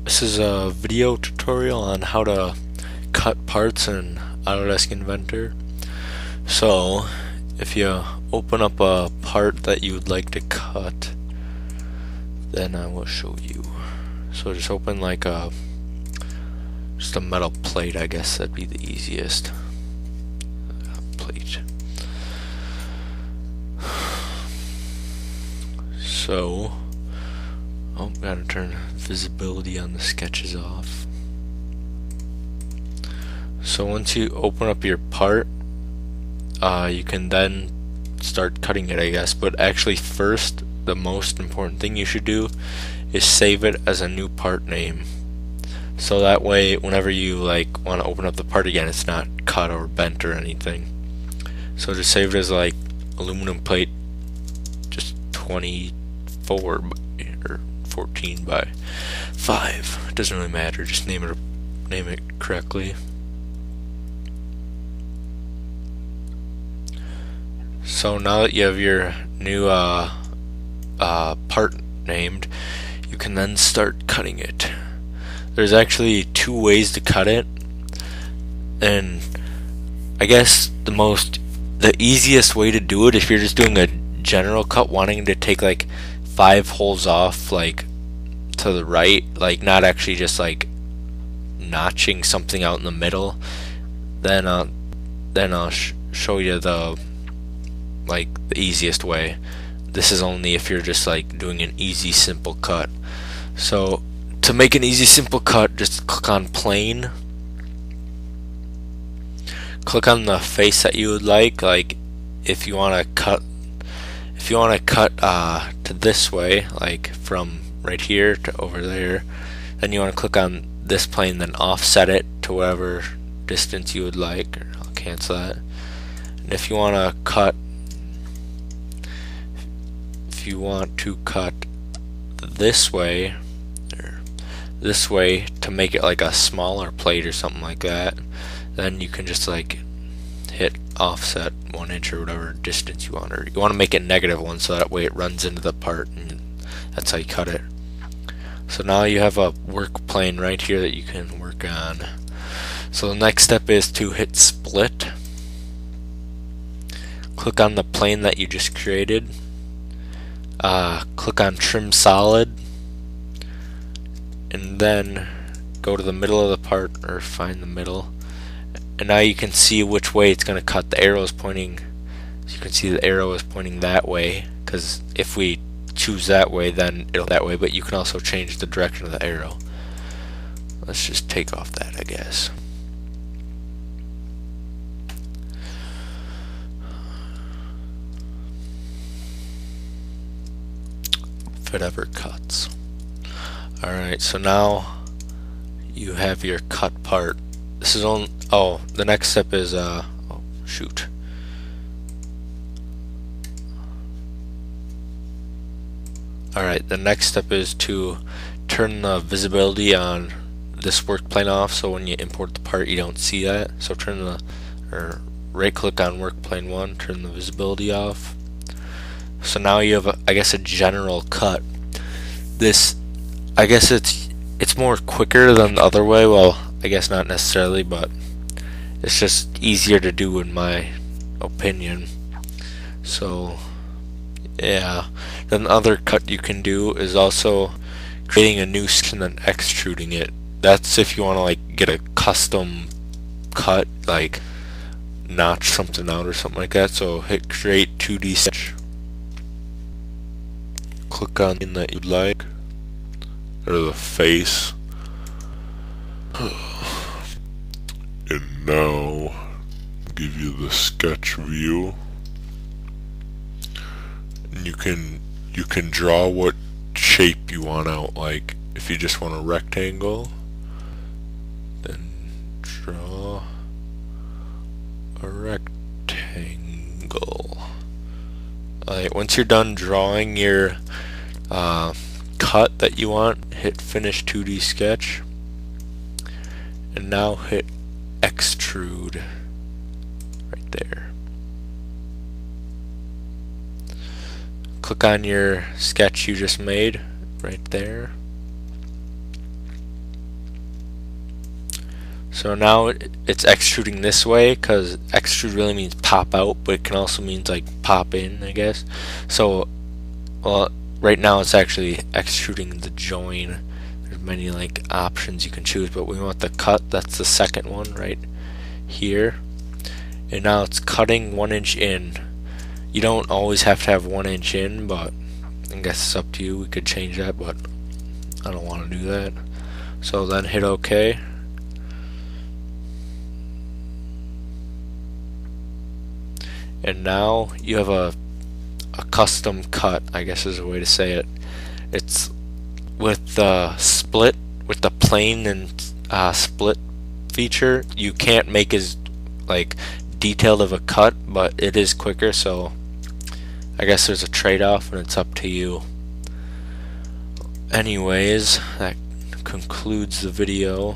This is a video tutorial on how to cut parts in Autodesk Inventor. So, if you open up a part that you would like to cut, then I will show you. So just open like just a metal plate, I guess that'd be the easiest. Plate. So, gotta turn visibility on the sketches off. So once you open up your part, you can then start cutting it, I guess. But actually first, the most important thing you should do is save it as a new part name. So that way, whenever you want to open up the part again, it's not cut or bent or anything. So just save it as like aluminum plate, just 24 or 14 by 5. It doesn't really matter. Just name it correctly. So now that you have your new part named, you can then start cutting it. There's actually 2 ways to cut it, and I guess the easiest way to do it, if you're just doing a general cut, wanting to take like 5 holes off, like to the right, like not actually just like notching something out in the middle, then I'll show you the easiest way. This is only if you're just like doing an easy simple cut. So to make an easy simple cut, just click on plane, click on the face that you would like if you want to cut to this way, like from right here to over there, then you want to click on this plane, then offset it to whatever distance you would like. I'll cancel that. And if you want to cut this way or this way to make it like a smaller plate or something like that, then you can just like hit offset 1 inch or whatever distance you want, or you want to make it -1 so that way it runs into the part, and that's how you cut it. So now you have a work plane right here that you can work on. So the next step is to hit split. Click on the plane that you just created. Click on trim solid, and then go to the middle of the part, or find the middle, and now you can see which way it's going to cut. The arrow is pointing, so you can see the arrow is pointing that way, because if we choose that way, then it'll that way, but you can also change the direction of the arrow. Let's just take off that, I guess. If it ever cuts. Alright, so now you have your cut part. This is on. Oh, the next step is oh shoot. Alright, the next step is to turn the visibility on this work plane off, so when you import the part you don't see that. So right click on work plane 1, turn the visibility off. So now you have I guess a general cut. This, I guess it's more quicker than the other way. Well, I guess not necessarily, but it's just easier to do in my opinion. So yeah, then the other cut you can do is also creating a new section and then extruding it. That's if you want to like get a custom cut, like notch something out or something like that. So hit create 2D sketch. Click on the that you'd like, or the face, and now give you the sketch view, and you can draw what shape you want out. Like if you just want a rectangle, then draw a rectangle. Alright, once you're done drawing your cut that you want, hit finish 2D sketch, and now hit extrude right there. Click on your sketch you just made right there, So now it's extruding this way, because extrude really means pop out, but it can also mean like pop in, I guess. So well, right now it's actually extruding the join. There's many like options you can choose, but we want the cut. That's the second one right here. And now it's cutting 1 inch in. You don't always have to have 1 inch in, but I guess it's up to you. We could change that, but I don't want to do that. So then hit OK. And now you have a custom cut, I guess is a way to say it. It's with the split, with the plane and split feature, you can't make as like detailed of a cut, but it is quicker, so I guess there's a trade-off and it's up to you. Anyways, that concludes the video.